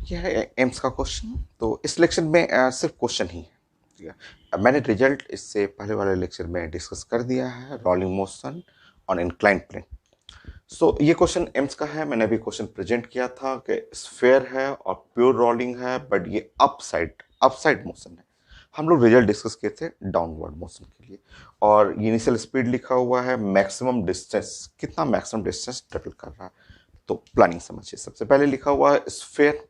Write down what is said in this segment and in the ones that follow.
यह है एम्स का क्वेश्चन। तो इस लेक्चर में सिर्फ क्वेश्चन ही है, ठीक है। अब मैंने रिजल्ट इससे पहले वाले लेक्चर में डिस्कस कर दिया है, rolling motion on inclined plane. So ये क्वेश्चन एम्स का है। मैंने अभी क्वेश्चन प्रेजेंट किया था कि स्फेयर है और प्योर रोलिंग है, बट ये अपसाइड मोशन है। हम लोग रिजल्ट डिस्कस किए थे डाउनवर्ड मोशन के लिए, और इनिशियल स्पीड लिखा हुआ है, मैक्सिमम डिस्टेंस कितना मैक्सिमम डिस्टेंस ट्रेवल कर रहा है। तो प्लानिंग समझिए। सबसे पहले लिखा हुआ है स्फेयर।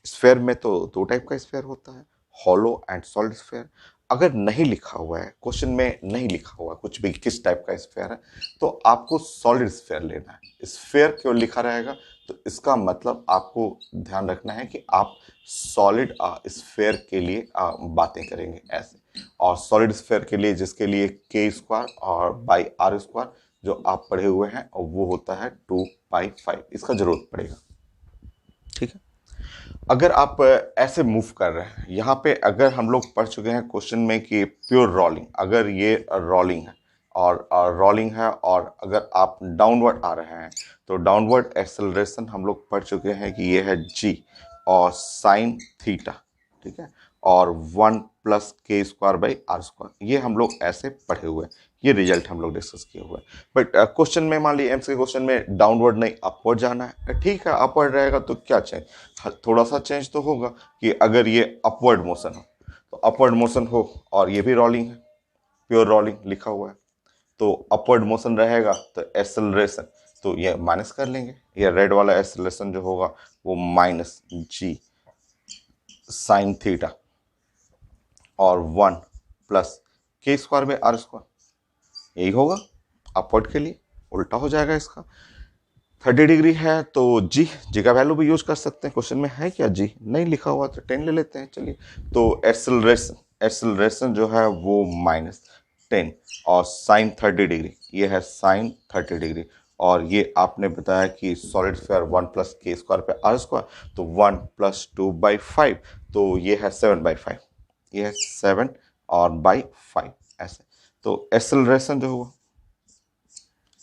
स्फेयर में तो दो टाइप का स्फेयर होता है, हॉलो एंड सॉलिड स्फेयर। अगर नहीं लिखा हुआ है क्वेश्चन में, नहीं लिखा हुआ कुछ भी किस टाइप का स्फेयर है, तो आपको सॉलिड स्फेयर लेना है। स्फेयर क्यों लिखा रहेगा, तो इसका मतलब आपको ध्यान रखना है कि आप सॉलिड स्फेयर के लिए बातें करेंगे ऐसे। और सॉलिड स्फेयर के लिए, जिसके लिए के स्क्वायर और बाई आर स्क्वायर जो आप पढ़े हुए हैं, और वो होता है 2/5, इसका जरूरत पड़ेगा, ठीक है। अगर आप ऐसे मूव कर रहे हैं, यहाँ पे अगर हम लोग पढ़ चुके हैं क्वेश्चन में कि प्योर रोलिंग, अगर ये रोलिंग है और रोलिंग है, और अगर आप डाउनवर्ड आ रहे हैं, तो डाउनवर्ड एक्सेलरेशन हम लोग पढ़ चुके हैं कि ये है जी और साइन थीटा, ठीक है। और 1+k² / r², ये हम लोग ऐसे पढ़े हुए हैं। ये रिजल्ट हम लोग डिस्कस किए हुए हैं। बट क्वेश्चन में मान लीजिए एम्स के क्वेश्चन में डाउनवर्ड नहीं अपवर्ड जाना है, ठीक है। अपवर्ड रहेगा तो क्या चेंज, थोड़ा सा चेंज तो होगा कि अगर ये अपवर्ड मोशन हो, तो अपवर्ड मोशन हो और ये भी रोलिंग है, प्योर रोलिंग लिखा हुआ है, तो अपवर्ड मोशन रहेगा तो एक्सेलरेशन, तो ये माइनस कर लेंगे। ये रेड वाला एक्सेलरेशन जो होगा वो -g साइन थीटा और 1+k² / r², यही होगा अपवर्ड के लिए। उल्टा हो जाएगा इसका। 30 डिग्री है तो जी का वैल्यू भी यूज कर सकते हैं। क्वेश्चन में है क्या, जी नहीं लिखा हुआ तो 10 ले लेते हैं, चलिए। तो एक्सेलरेशन जो है वो -10 और साइन 30 डिग्री, ये है साइन 30 डिग्री। और ये आपने बताया कि सॉलिड स्फीयर 1+k² / r², तो 1+2/5, तो ये है 7/5, ये है 7 और बाई 5 ऐसे। तो एक्सेलरेशन जो हुआ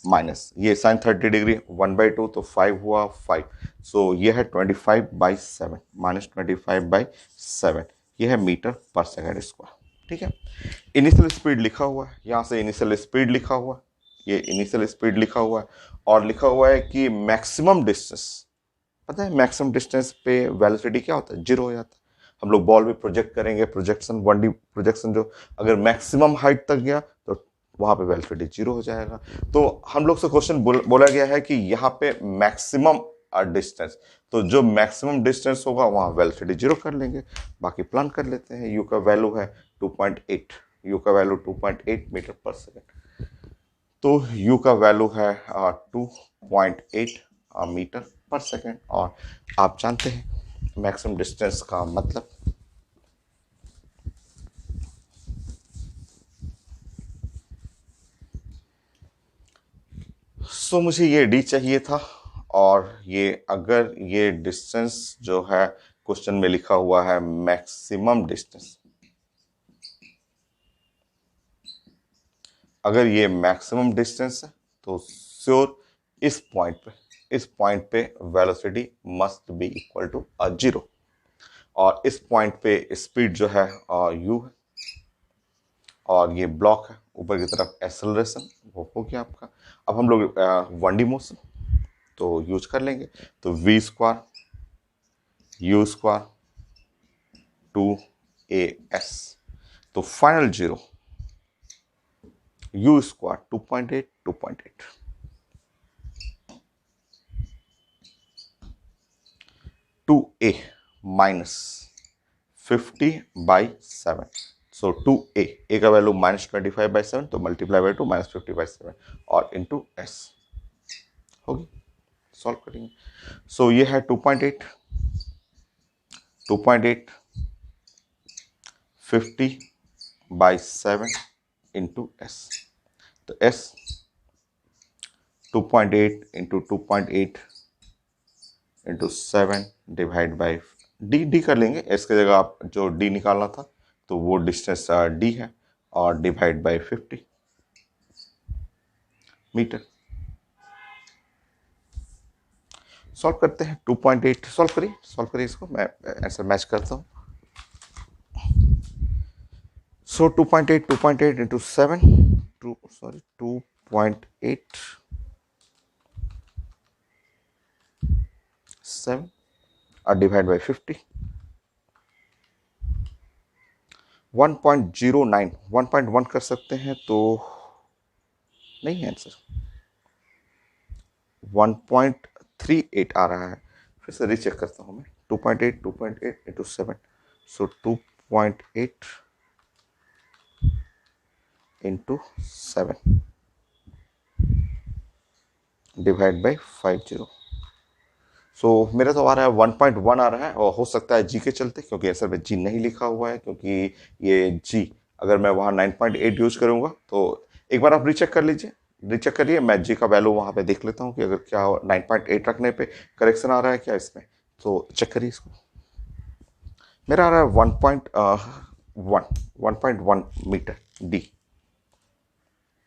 माइनस ये साइन 30 डिग्री 1/2, तो 5 हुआ 5, सो ये है 25/7 -25/7, ये है मीटर पर सेकेंड स्क्वायर, ठीक है। इनिशियल स्पीड लिखा हुआ है, यहाँ से इनिशियल स्पीड लिखा हुआ है, ये इनिशियल स्पीड लिखा हुआ है। और लिखा हुआ है कि मैक्सिमम डिस्टेंस, पता है मैक्सिमम डिस्टेंस पे वेलोसिटी क्या होता है, 0 हो जाता है। हम लोग बॉल भी प्रोजेक्ट करेंगे, प्रोजेक्शन 1D प्रोजेक्शन, जो अगर मैक्सिमम हाइट तक गया तो वहां पे वेलोसिटी 0 हो जाएगा। तो हम लोग से क्वेश्चन बोला गया है कि यहाँ पे मैक्सिमम डिस्टेंस, तो जो मैक्सिमम डिस्टेंस होगा वहां वेलोसिटी 0 कर लेंगे। बाकी प्लान कर लेते हैं। यू का वैल्यू है 2.8, यू का वैल्यू 2.8 मीटर पर सेकेंड, तो u का वैल्यू है 2.8 मीटर पर सेकेंड। और आप जानते हैं मैक्सिमम डिस्टेंस का मतलब। सो मुझे ये d चाहिए था, और ये अगर ये डिस्टेंस जो है क्वेश्चन में लिखा हुआ है मैक्सिमम डिस्टेंस, अगर ये मैक्सिमम डिस्टेंस है तो श्योर इस पॉइंट पे velocity must be equal to 0। और इस पॉइंट पे स्पीड जो है u है, और ये ब्लॉक है ऊपर की तरफ एक्सेलरेशन, वो हो गया आपका। अब हम लोग 1D मोशन तो यूज कर लेंगे, तो v² u² 2as, तो फाइनल 0 u² 2.8 2.8, 2a -50/7, सो 2a का वैल्यू -25/7, तो मल्टीप्लाई बाई 2 -50/7 और इंटू s होगी। सॉल्व करेंगे। सो ये है 2.8 50/7 इंटू s, तो s 2.8 into 2.8 into 7 divide by D कर लेंगे। s की जगह आप जो d निकालना था तो वो डिस्टेंस d है, और डिवाइड बाई 50 मीटर। सॉल्व करते हैं 2.8 सॉल्व करिए इसको, मैं आंसर मैच करता हूँ। सो 2.8 into 7 2.8 7 और डिवाइड बाई 50 1.09 1.1 कर सकते हैं तो नहीं है आंसर, 1.38 आ रहा है। फिर से रीचेक करता हूँ मैं, 2.8 into 7 so 2.8 into 7 divide by 50। सो मेरा तो आ रहा है 1.1 आ रहा है, और हो सकता है जी के चलते, क्योंकि आंसर में जी नहीं लिखा हुआ है, क्योंकि ये जी अगर मैं वहाँ 9.8 यूज करूँगा तो एक बार आप रीचेक कर लीजिए, रीचेक करिए, मैं जी का वैल्यू वहाँ पे देख लेता हूँ कि अगर क्या 9.8 रखने पे करेक्शन आ रहा है क्या इसमें, तो चेक करिए इसको। मेरा आ रहा है 1.1 मीटर डी।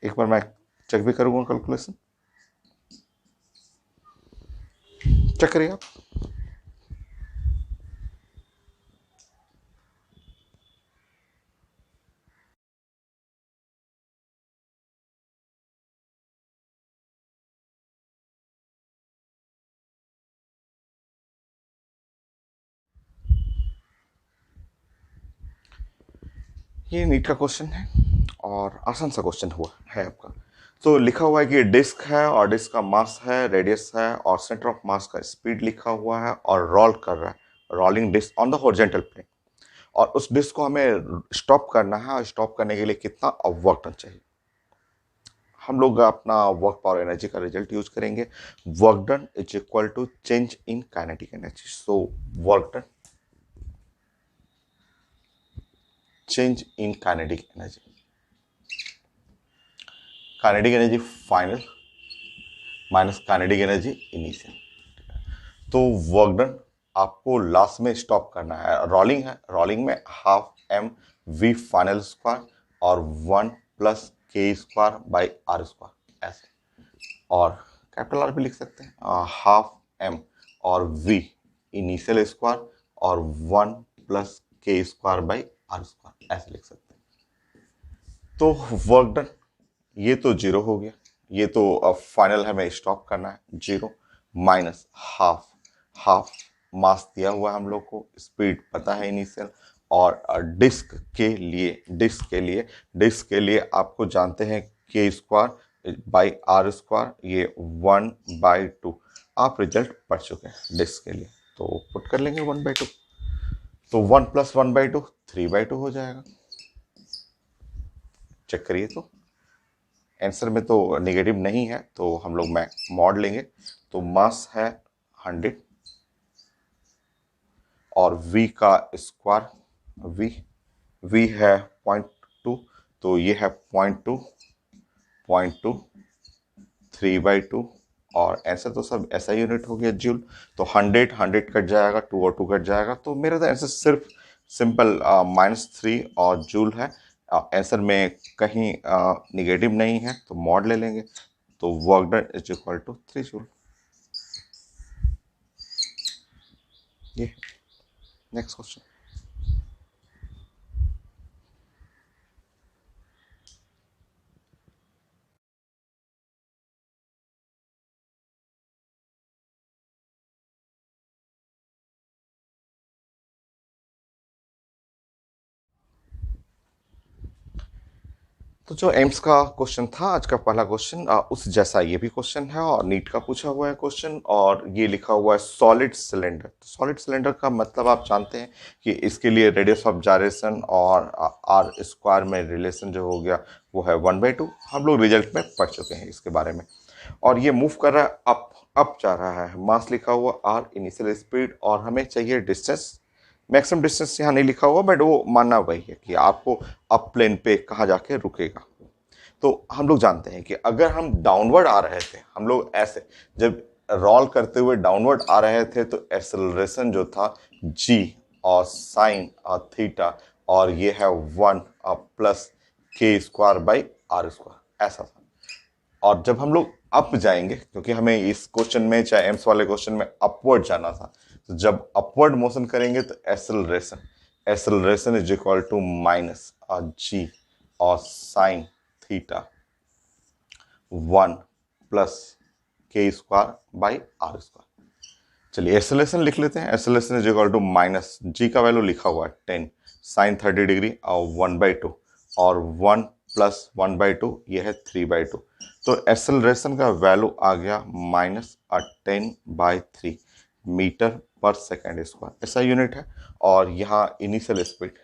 एक बार मैं चेक भी करूँगा कैलकुलेशन, चेक करिए आप। ये नीट का क्वेश्चन है और आसान सा क्वेश्चन हुआ है आपका। तो लिखा हुआ है कि डिस्क है और डिस्क का मास है, रेडियस है और सेंटर ऑफ मास का स्पीड लिखा हुआ है और रोल कर रहा है, rolling disc on the horizontal plane, और उस डिस्क को हमें स्टॉप करना है, और स्टॉप करने के लिए कितना वर्क डन चाहिए। हम लोग अपना वर्क पावर एनर्जी का रिजल्ट यूज करेंगे, work done is equal to change in kinetic energy. So work done change in kinetic energy, kinetic energy final minus kinetic energy initial. तो वर्क डन आपको last में stop करना है, rolling है, rolling में half M V final square और 1 plus के square by are square ऐसे, और कैपिटल आर भी लिख सकते हैं, हाफ एम और वी इनिशियल स्क्वायर और 1 प्लस के स्क्वायर बाई आर स्क्वायर ऐसे लिख सकते हैं। तो वर्क डन ये तो जीरो हो गया, ये तो अब फाइनल हमें स्टॉप करना है, जीरो माइनस हाफ, हाफ मास दिया हुआ है हम लोग को, स्पीड पता है इनिशियल, और डिस्क के लिए आपको जानते हैं के स्क्वायर बाई आर स्क्वायर, ये 1/2 आप रिजल्ट पढ़ चुके हैं डिस्क के लिए, तो पुट कर लेंगे 1/2, तो 1 प्लस 1/2 3/2 हो जाएगा। चेक करिए, तो आंसर में तो नेगेटिव नहीं है, तो हम लोग मैं मॉड लेंगे, तो मास है 100 और v का स्क्वायर, v है 0.2, तो ये है 0.2 3/2, और आंसर तो सब ऐसा यूनिट हो गया जूल, तो 100 कट जाएगा, 2 और 2 कट जाएगा, तो मेरा तो आंसर सिर्फ सिंपल -3 और जूल है। आंसर में कहीं निगेटिव नहीं है, तो मॉड ले लेंगे, तो work done is equal to 3 joule. ये नेक्स्ट क्वेश्चन। तो जो एम्स का क्वेश्चन था आज का पहला क्वेश्चन, उस जैसा ये भी क्वेश्चन है और नीट का पूछा हुआ है क्वेश्चन, और ये लिखा हुआ है सॉलिड सिलेंडर। तो सॉलिड सिलेंडर का मतलब आप जानते हैं कि इसके लिए रेडियस ऑफ जायरेशन और आर स्क्वायर में रिलेशन जो हो गया वो है 1/2, हम लोग रिजल्ट में पढ़ चुके हैं इसके बारे में। और ये मूव कर रहा है अप जा रहा है, मास लिखा हुआ आर, इनिशियल स्पीड, और हमें चाहिए डिस्टेंस। मैक्सिमम डिस्टेंस यहाँ नहीं लिखा हुआ, बट वो मानना वही है कि आपको अप प्लेन पे कहाँ जाके रुकेगा। तो हम लोग जानते हैं कि अगर हम डाउनवर्ड आ रहे थे, हम लोग ऐसे जब रोल करते हुए डाउनवर्ड आ रहे थे, तो एक्सेलरेशन जो था जी और साइन और थीटा, और ये है 1 और प्लस के स्क्वायर बाई आर स्क्वायर ऐसा था। और जब हम लोग अप जाएंगे क्योंकि हमें इस क्वेश्चन में चाहे एम्स वाले क्वेश्चन में अपवर्ड जाना था। तो जब अपवर्ड मोशन करेंगे तो acceleration is equal to minus g और साइन थीटा 1 प्लस के स्क्वायर बाई आर स्क्वायर। चलिए एसेलेशन लिख लेते हैं। Acceleration is equal to minus g का वैल्यू लिखा हुआ है 10 साइन 30 डिग्री और 1/2 और 1 प्लस 1/2 ये है 3/2। तो एसेलरेशन का वैल्यू आ गया -10/3 मीटर पर सेकेंड स्क्वायर, ऐसा यूनिट है। और यहाँ इनिशियल स्पीड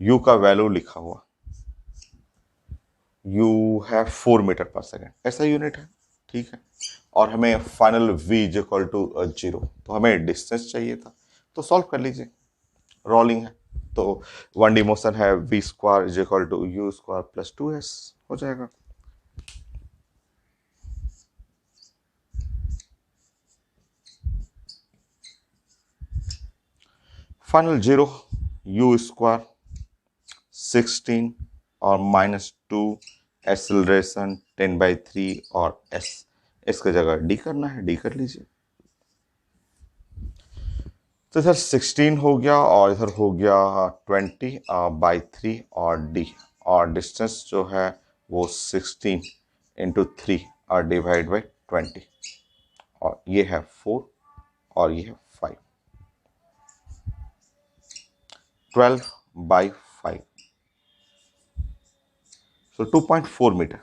यू का वैल्यू लिखा हुआ यू है 4 मीटर पर सेकेंड, ऐसा यूनिट है। ठीक है। और हमें final v is equal to 0, तो हमें डिस्टेंस चाहिए था, तो सॉल्व कर लीजिए। रोलिंग है तो 1D मोशन है, v square is equal to U square plus 2s हो जाएगा। फाइनल 0, यू स्क्वायर 16 और -2 एक्सेलरेशन 10/3 और s, इसका जगह d करना है, d कर लीजिए। तो इधर 16 हो गया और इधर हो गया 20/3 और d, और डिस्टेंस जो है वो 16 इंटू 3 और डिवाइड बाई 20, और ये है 4 और ये है 5, 12/5, सो 2.4 मीटर,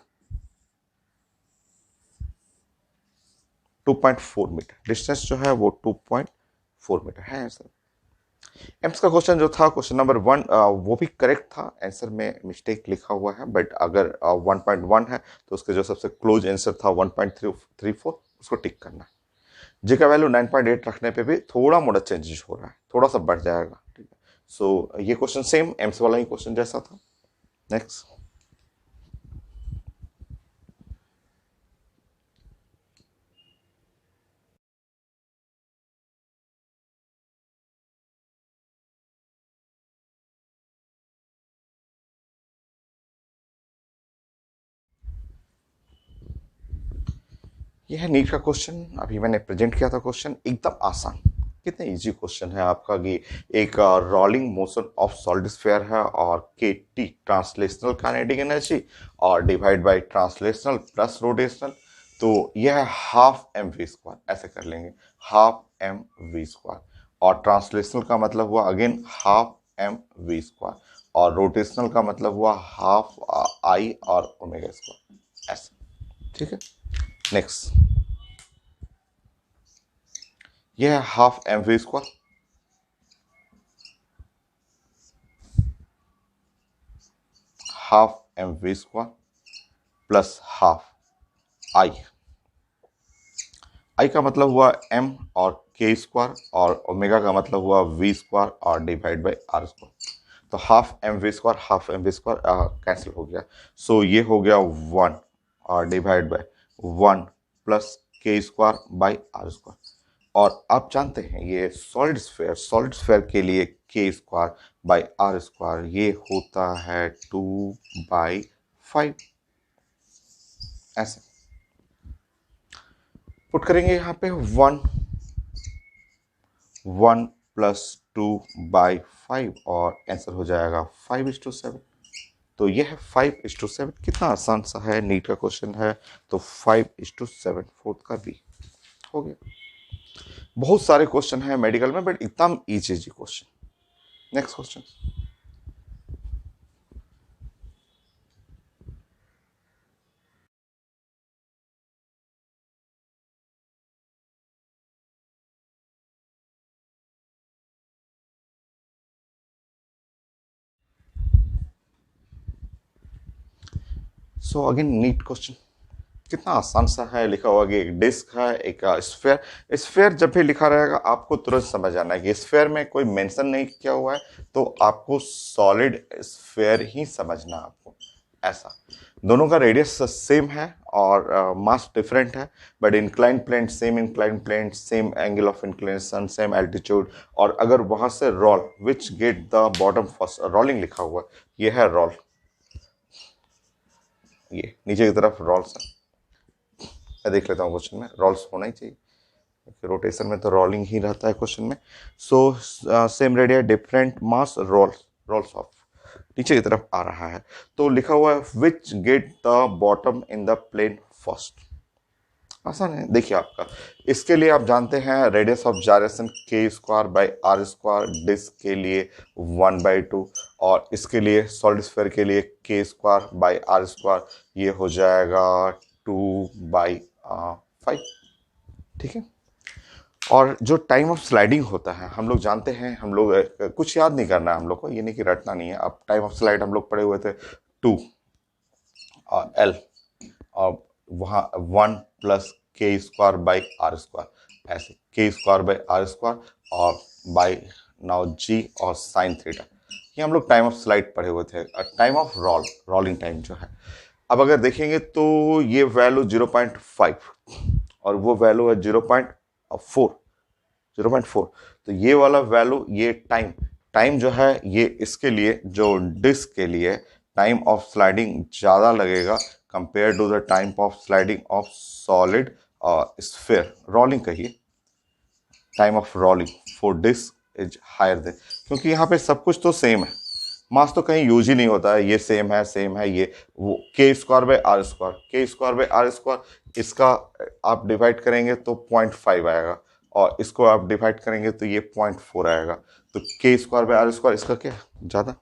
2.4 मीटर डिस्टेंस जो है वो 2.4 मीटर है सर। एम्स का क्वेश्चन जो था क्वेश्चन नंबर 1 वो भी करेक्ट था, आंसर में मिस्टेक लिखा हुआ है, बट अगर 1.1 है तो उसके जो सबसे क्लोज आंसर था 1.334 उसको टिक करना है। जी का वैल्यू 9.8 रखने पे भी थोड़ा मोड़ा चेंजेस हो रहा है, थोड़ा सा बढ़ जाएगा। ठीक है। सो ये क्वेश्चन सेम एम्स वाला ही क्वेश्चन जैसा था। नेक्स्ट। ये है नीट का क्वेश्चन, अभी मैंने प्रेजेंट किया था क्वेश्चन, एकदम आसान, कितने इजी क्वेश्चन है आपका कि एक rolling motion of solid sphere है और के टी ट्रांसलेशनल काइनेटिक एनर्जी और divide by translational plus rotational, तो यह है हाफ एम वी स्क्वायर, ऐसे कर लेंगे हाफ एम वी स्क्वायर, और ट्रांसलेशनल का मतलब हुआ again half M we square, और रोटेशनल का मतलब हुआ हाफ आई और ओमेगा स्क्वायर, ऐसे। ठीक है। नेक्स्ट, यह है half M we square half M we square plus half I, I का मतलब हुआ एम और के स्क्वायर, और ओमेगा का मतलब हुआ वी स्क्वायर और डिवाइड बाई आर स्क्वायर। तो half M we square half M we square cancel हो गया, सो ये हो गया 1 और डिवाइड बाई 1 प्लस के स्क्वायर बाई आर स्क्वायर। और आप जानते हैं ये सॉलिड स्फेयर के लिए के स्क्वायर बाई आर स्क्वायर ये होता है 2/5, ऐसे पुट करेंगे यहाँ पे 1 प्लस 2/5 और आंसर हो जाएगा 5:7। तो यह है 5:7, कितना आसान सा है, नीट का क्वेश्चन है, तो 5:7 फोर्थ का बी हो गया। बहुत सारे क्वेश्चन हैं मेडिकल में बट एकदम easy question. Next question. So again NEET question, कितना आसान सा है, लिखा हुआ कि एक डिस्क है एक स्फेयर। स्फेयर जब भी लिखा रहेगा आपको तुरंत समझ आना है कि स्फेयर में कोई मेंशन नहीं किया हुआ है, तो आपको सॉलिड स्फेयर ही समझना है आपको, ऐसा। दोनों का रेडियस सेम है और मास डिफरेंट है, but incline plane same, incline plane same angle of inclination, same altitude. और अगर वहां से roll which get the bottom first, rolling लिखा हुआ, ये है रोल, ये नीचे की तरफ रोल्स है। मैं देख लेता हूँ क्वेश्चन में, रोल्स होना ही चाहिए, रोटेशन में तो रोलिंग ही रहता है क्वेश्चन में। So same radius different mass rolls off, नीचे की तरफ आ रहा है। तो लिखा हुआ है which get the bottom in the plane first. आसान है, देखिए आपका इसके लिए आप जानते हैं radius of gyration k square by are square, disk के लिए 1/2, और इसके लिए सॉलिड स्फीयर के लिए के स्क्वायर बाई आर स्क्वायर, ये हो जाएगा 2/5। ठीक है। और जो टाइम ऑफ स्लाइडिंग होता है हम लोग जानते हैं, हम लोग कुछ याद नहीं करना है हम लोग को, ये नहीं कि रटना नहीं है। अब टाइम ऑफ स्लाइड हम लोग पढ़े हुए थे 2 और एल, और वहाँ 1 प्लस के स्क्वायर बाई आर स्क्वायर, ऐसे के स्क्वायर बाई आर स्क्वायर और बाई नाउ जी और साइन थीटा, ये हम लोग टाइम ऑफ स्लाइड पढ़े हुए थे। टाइम ऑफ रोलिंग टाइम जो है, अब अगर देखेंगे तो ये वैल्यू 0.5 और वो वैल्यू है 0.4। तो ये वाला वैल्यू, ये टाइम जो है, ये इसके लिए जो डिस्क के लिए टाइम ऑफ स्लाइडिंग ज़्यादा लगेगा compare to the time of sliding of solid sphere, rolling कहिए, time of rolling for disk is higher than, क्योंकि यहाँ पे सब कुछ तो सेम है, मास तो कहीं यूज ही नहीं होता है, ये सेम है ये वो के स्क्वायर बाई आर स्क्वायर, इसका आप डिवाइड करेंगे तो 0.5 आएगा, और इसको आप डिवाइड करेंगे तो ये 0.4 आएगा। तो के स्क्वायर बाई आर स्क्वायर इसका क्या ज़्यादा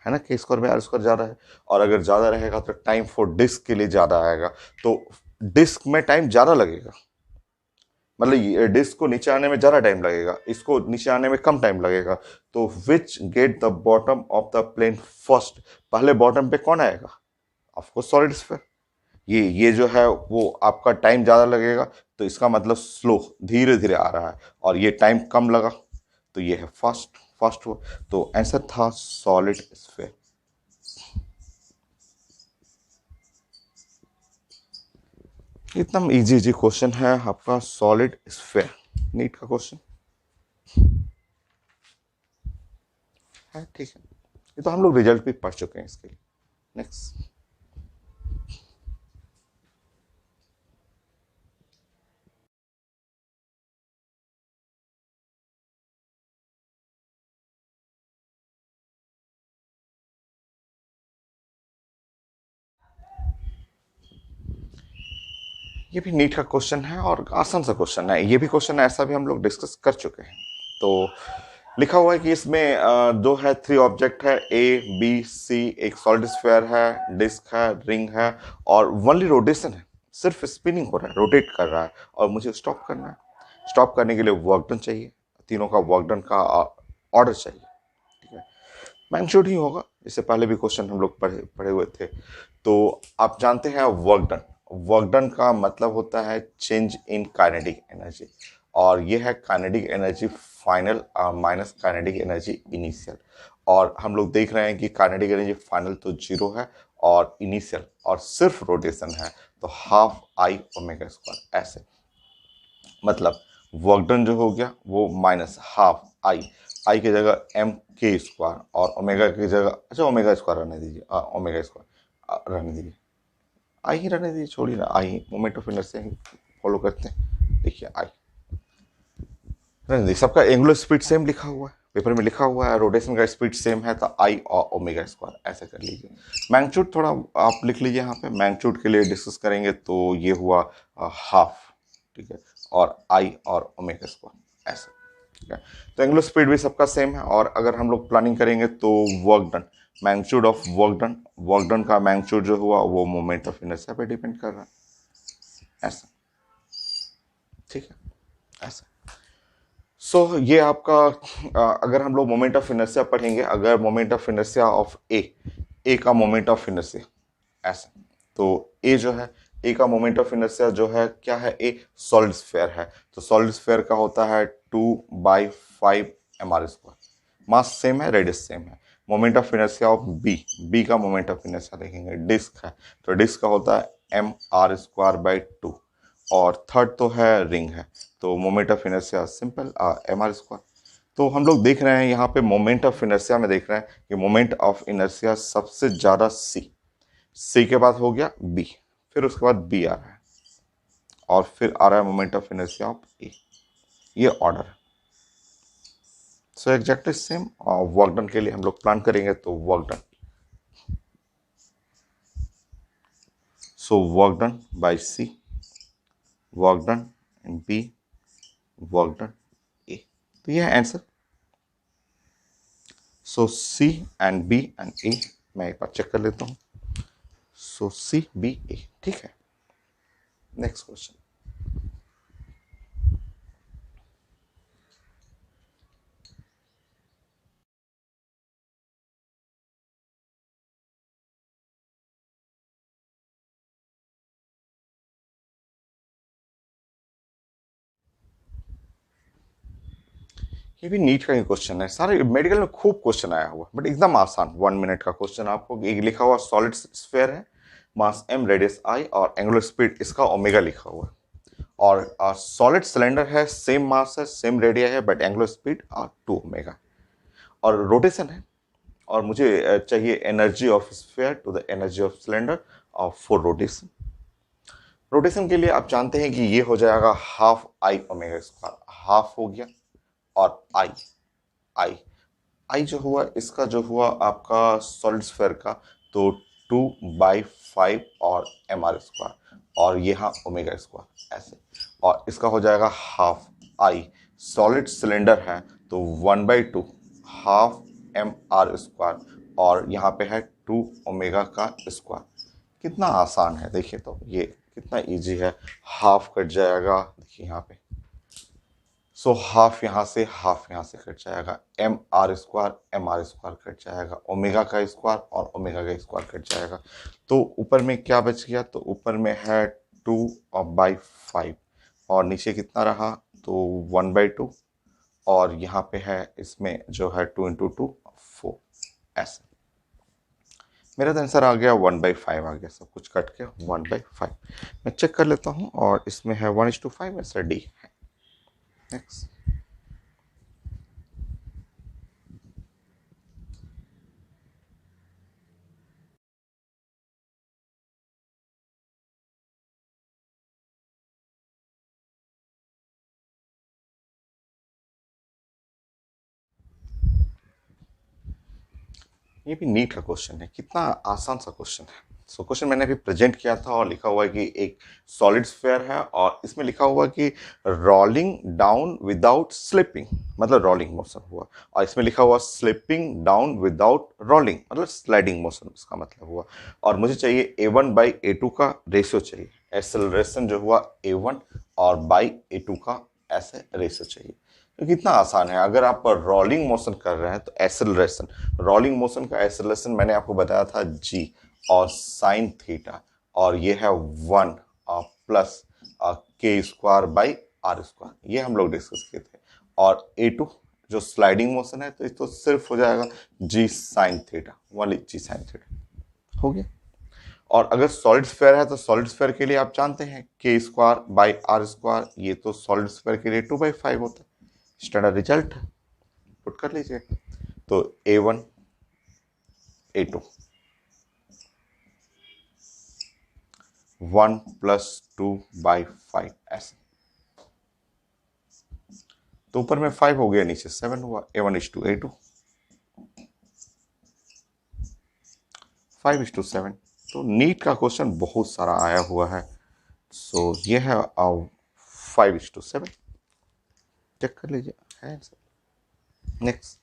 है ना, के स्क्वायर बाई आर स्क्वायर ज़्यादा है, और अगर ज़्यादा रहेगा तो टाइम फॉर डिस्क के लिए ज़्यादा आएगा, तो डिस्क में टाइम ज़्यादा लगेगा, मतलब ये डिस्क को नीचे आने में ज़्यादा टाइम लगेगा, इसको नीचे आने में कम टाइम लगेगा। तो which get the bottom of the plane first, पहले बॉटम पे कौन आएगा, ऑफकोर्स सॉलिड स्फीयर। ये जो है वो आपका टाइम ज़्यादा लगेगा, तो इसका मतलब स्लो, धीरे धीरे आ रहा है, और ये टाइम कम लगा तो ये है फास्ट हुआ। तो आंसर था सॉलिड स्फीयर। एकदम इजी क्वेश्चन है आपका, सॉलिड स्फीयर, नीट का क्वेश्चन है। ठीक है, ये तो हम लोग रिजल्ट भी पढ़ चुके हैं इसके लिए। नेक्स्ट, ये भी नीट का क्वेश्चन है और आसान सा क्वेश्चन है। ये भी क्वेश्चन ऐसा भी हम लोग डिस्कस कर चुके हैं। तो लिखा हुआ है कि इसमें जो है 3 ऑब्जेक्ट है, ए बी सी, एक सॉलिड स्फीयर है, डिस्क है, रिंग है, और ओनली रोटेशन है, सिर्फ स्पिनिंग हो रहा है, रोटेट कर रहा है, और मुझे स्टॉप करना है। स्टॉप करने के लिए वर्क डन चाहिए, तीनों का वर्क डन का ऑर्डर चाहिए। ठीक है, मैग्नीट्यूड ही होगा, इससे पहले भी क्वेश्चन हम लोग पढ़े हुए थे। तो आप जानते हैं वर्क डन का मतलब होता है चेंज इन काइनेटिक एनर्जी, और ये है kinetic energy final minus kinetic energy initial. और हम लोग देख रहे हैं कि काइनेटिक एनर्जी फाइनल तो 0 है, और इनिशियल और सिर्फ रोटेशन है, तो हाफ आई ओमेगा स्क्वायर, ऐसे मतलब वर्क डन जो हो गया वो माइनस हाफ आई की जगह एम के स्क्वायर, और ओमेगा की जगह, अच्छा ओमेगा स्क्वायर रहने दीजिए, ओमेगा स्क्वायर रहने दीजिए, आई ही रहने दीजिए, छोड़िए ना, आई मोमेंट ऑफ इनर्शिया ही फॉलो करते हैं। देखिए आई रहने दीजिए, सबका एंगुलर स्पीड सेम लिखा हुआ है, पेपर में लिखा हुआ है, रोटेशन का स्पीड सेम है, तो आई और ओमेगा स्क्वायर ऐसे कर लीजिए। मैग्नीट्यूड थोड़ा आप लिख लीजिए यहाँ पे, मैग्नीट्यूड के लिए डिस्कस करेंगे तो ये हुआ हाफ, ठीक है, और आई और ओमेगा स्क्वायर ऐसे, ठीक है। तो एंगुलर स्पीड भी सबका सेम है, और अगर हम लोग प्लानिंग करेंगे तो work done, magnitude of work done का मैग्नीट्यूड जो हुआ वो मोमेंट ऑफ इनर्शिया पे डिपेंड कर रहा है, ऐसा, ठीक है, ऐसा। सो ये आपका अगर हम लोग मोमेंट ऑफ इनर्शिया पढ़ेंगे, अगर मोमेंट ऑफ इनर्शिया ऑफ ए का मोमेंट ऑफ इनर्शिया ऐसा, तो ए जो है, ए का मोमेंट ऑफ इनर्शिया जो है क्या है, ए सॉलिड स्फीयर है, तो सॉलिड स्फीयर का होता है 2/5 mr स्क्वायर, मास सेम है, रेडियस सेम है। Moment of inertia of B का मोमेंट ऑफ इनर्शिया देखेंगे, डिस्क है, तो डिस्क का होता है mr स्क्वायर बाई 2, और थर्ड तो है रिंग है, तो moment of inertia simple mr square. तो हम लोग देख रहे हैं यहाँ पे मोमेंट ऑफ इनर्शिया में देख रहे हैं कि मोमेंट ऑफ इनर्शिया सबसे ज़्यादा सी के बाद हो गया बी, फिर उसके बाद बी आ रहा है, और फिर आ रहा है moment of inertia of A. ये ऑर्डर है। So exactly same. और वर्क डन के लिए हम लोग प्लान करेंगे तो work done, so work done by C, work done and B, work done A. तो ये है answer. So C and B and A, मैं एक बार चेक कर लेता हूँ। सो सी बी ए, ठीक है। Next question. ये भी नीट का ही क्वेश्चन है। सारे मेडिकल में खूब क्वेश्चन आया हुआ, बट एकदम आसान 1 मिनट का क्वेश्चन। आपको एक लिखा हुआ सॉलिड स्फीयर है, मास m, रेडियस i और एंगुलर स्पीड इसका ओमेगा लिखा हुआ है। और सॉलिड सिलेंडर है, सेम मास है, सेम रेडिया है, बट एंगुलर स्पीड 2 ओमेगा। और रोटेशन है, और मुझे चाहिए energy of sphere to the energy of cylinder और फॉर रोटेशन। रोटेशन के लिए आप जानते हैं कि ये हो जाएगा half I omega square, half हो गया, और आई आई आई जो हुआ इसका, जो हुआ आपका सॉलिड स्फीयर का, तो 2/5 और mr², और यहाँ ओमेगा स्क्वायर ऐसे। और इसका हो जाएगा हाफ आई, सॉलिड सिलेंडर है तो 1/2 हाफ mr², और यहाँ पे है 2 ओमेगा का स्क्वायर। कितना आसान है देखिए, तो ये कितना इजी है। हाफ कट जाएगा, देखिए यहाँ पे। सो हाफ यहाँ से कट जाएगा, mr² कट जाएगा, ओमेगा का स्क्वायर और ओमेगा का स्क्वायर कट जाएगा। तो ऊपर में क्या बच गया, तो ऊपर में है 2/5, और नीचे कितना रहा, तो 1/2, और यहाँ पे है इसमें जो है 2 × 2 4 ऐसे। मेरा तो आंसर आ गया 1/5 आ गया, सब कुछ कट के 1/5। मैं चेक कर लेता हूँ, और इसमें है 1:5, ऐसा डी है। नेक्स्ट। ये भी नीट का क्वेश्चन है, कितना आसान सा क्वेश्चन है। सो क्वेश्चन मैंने अभी प्रेजेंट किया था, और लिखा हुआ है कि एक सॉलिड स्फीयर है, और इसमें लिखा हुआ है कि रोलिंग डाउन विदाउट स्लिपिंग, मतलब रोलिंग मोशन हुआ। और इसमें लिखा हुआ स्लिपिंग डाउन विदाउट रोलिंग, मतलब स्लाइडिंग मोशन उसका मतलब हुआ। और मुझे चाहिए A1/A2 का रेशियो चाहिए, एक्सेलरेशन जो हुआ A1 और बाई A2 का ऐसे रेशियो चाहिए। तो कितना आसान है। अगर आप रोलिंग मोशन कर रहे हैं तो एक्सेलरेशन, रोलिंग मोशन का एक्सेलरेशन मैंने आपको बताया था g और साइन थीटा, और ये है 1 प्लस k² ये हम लोग डिस्कस किए थे। और A2 जो स्लाइडिंग मोशन है, तो इस तो सिर्फ हो जाएगा g साइन थीटा, वाली g साइन थीटा हो गया। और अगर सॉलिड स्फीयर है, तो सॉलिड स्फीयर के लिए आप जानते हैं k²/r², ये तो सॉलिड स्फीयर के लिए 2/5 होता है। स्टैंडर्ड रिजल्ट पुट कर लीजिए, तो A1 A2 1 + 2/5 ऐसे। तो ऊपर में 5 हो गया, नीचे 7 हुआ। A1:A2 5:7। तो नीट का क्वेश्चन बहुत सारा आया हुआ है। सो ये है 5:7, चेक कर लीजिए है आंसर। नेक्स्ट।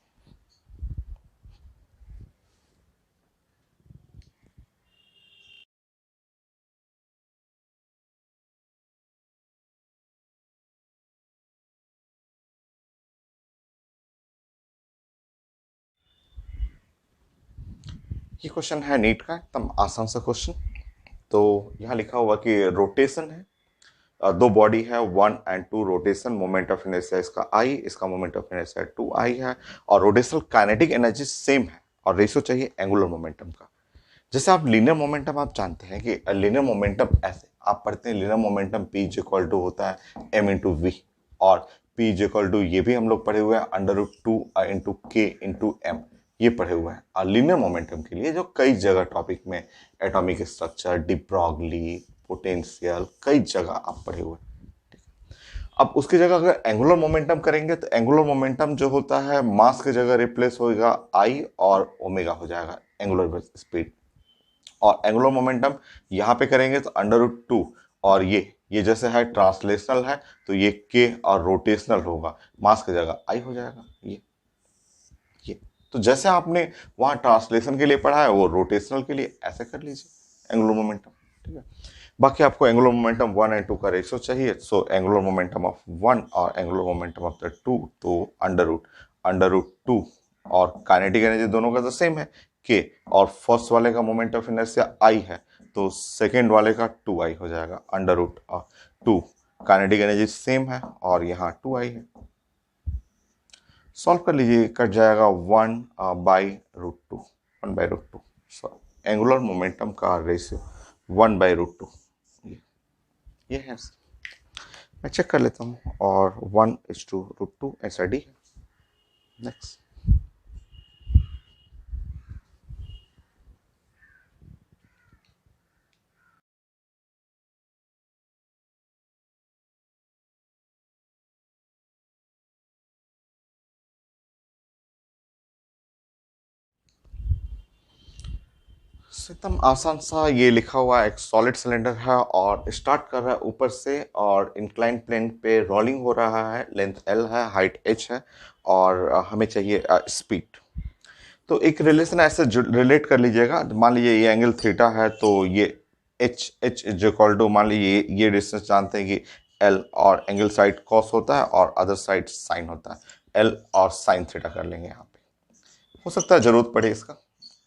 ये क्वेश्चन है नीट का, एकदम आसान सा क्वेश्चन। तो यहाँ लिखा हुआ कि रोटेशन है, दो बॉडी है 1 और 2 रोटेशन, मोमेंट ऑफ इनर्शिया इसका I, इसका मोमेंट ऑफ इनर्शिया 2I है, और रोटेशनल काइनेटिक एनर्जी सेम है, और रेशियो चाहिए एंगुलर मोमेंटम का। जैसे आप लीनियर मोमेंटम आप जानते हैं कि लीनियर मोमेंटम ऐसे आप पढ़ते हैं, लीनियर मोमेंटम P = होता है m × v, और P = ये भी हम लोग पढ़े हुए हैं √2 × k × m, ये पढ़े हुए हैं। लीनियर मोमेंटम के लिए जो कई जगह टॉपिक में, atomic structure, de Broglie, potential, कई जगह आप पढ़े हुए। अब उसकी जगह अगर एंगुलर मोमेंटम करेंगे तो एंगुलर मोमेंटम जो होता है मास की जगह रिप्लेस होगा आई और ओमेगा हो जाएगा एंगुलर स्पीड। और एंगुलर मोमेंटम यहां पे करेंगे तो √2, और ये जैसे है ट्रांसलेशनल है तो ये के और रोटेशनल होगा, मास की जगह आई हो जाएगा ये। तो जैसे आपने वहां ट्रांसलेशन के लिए पढ़ा है वो रोटेशनल के लिए ऐसे कर लीजिए एंगुलर मोमेंटम। ठीक है, बाकी आपको एंगुलर मोमेंटम 1 एंड 2 का रेशियो चाहिए, सो एंगुलर मोमेंटम ऑफ 1 और एंगुलर मोमेंटम ऑफ द 2, तो अंडर रूट 2, और काइनेटिक एनर्जी दोनों का तो सेम है के, और फर्स्ट वाले का मोमेंट ऑफ इनर्शिया आई है तो सेकेंड वाले का 2i हो जाएगा √2। काइनेटिक एनर्जी सेम है और यहाँ 2i है। सॉल्व कर लीजिए, कट जाएगा 1/√2, 1/√2। सो एंगुलर मोमेंटम का रेशियो 1/√2 ये है। मैं चेक कर लेता हूँ, और 1:√2 ऐसा डी है। नेक्स्ट, एकदम आसान सा ये लिखा हुआ एक सॉलिड सिलेंडर है और स्टार्ट कर रहा है ऊपर से, और इंक्लाइन प्लेन पे रोलिंग हो रहा है, लेंथ L है, हाइट h है, और हमें चाहिए स्पीड। तो एक रिलेशन ऐसे रिलेट कर लीजिएगा, मान लीजिए ये एंगल थीटा है तो ये h इज इक्वल टू, मान लीजिए ये डिस्टेंस जानते हैं कि L, और एंगल साइड कॉस होता है और अदर साइड साइन होता है, L और साइन थीटा कर लेंगे यहाँ पे, हो सकता है जरूरत पड़े इसका।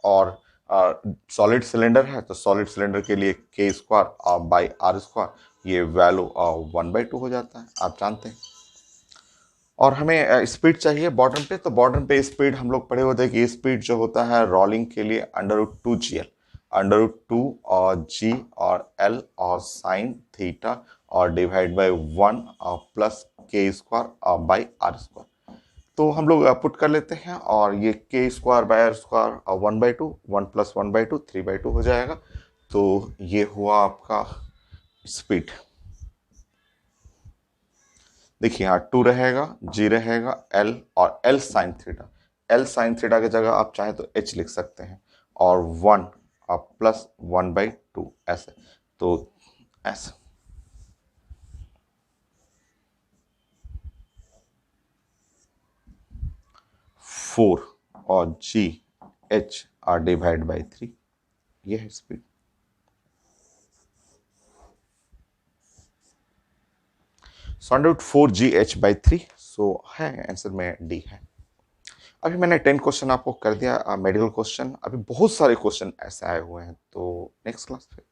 और सॉलिड सिलेंडर है तो सॉलिड सिलेंडर के लिए k² ये वैल्यू 1/2 हो जाता है, आप जानते हैं। और हमें स्पीड चाहिए बॉटम पे, तो बॉटम पे स्पीड हम लोग पढ़े होते हैं कि स्पीड जो होता है रोलिंग के लिए √2gl, √2 और g और l और साइन थीटा और डिवाइड बाय 1 और प्लस k²/r²। तो हम लोग पुट कर लेते हैं, और ये k²/r² 1/2, 1 + 1/2 3/2 हो जाएगा। तो ये हुआ आपका स्पीड। देखिए यहाँ 2 रहेगा, g रहेगा, l और l sine theta, l sine theta की जगह आप चाहे तो h लिख सकते हैं, और 1 और प्लस 1/2 ऐसे, तो ऐसे 4 और g h R divide by 3, ये है स्पीड। सो √4gh/3, सो है आंसर में डी है। अभी मैंने 10 क्वेश्चन आपको कर दिया मेडिकल क्वेश्चन, अभी बहुत सारे क्वेश्चन ऐसे आए हुए हैं, तो नेक्स्ट क्लास पे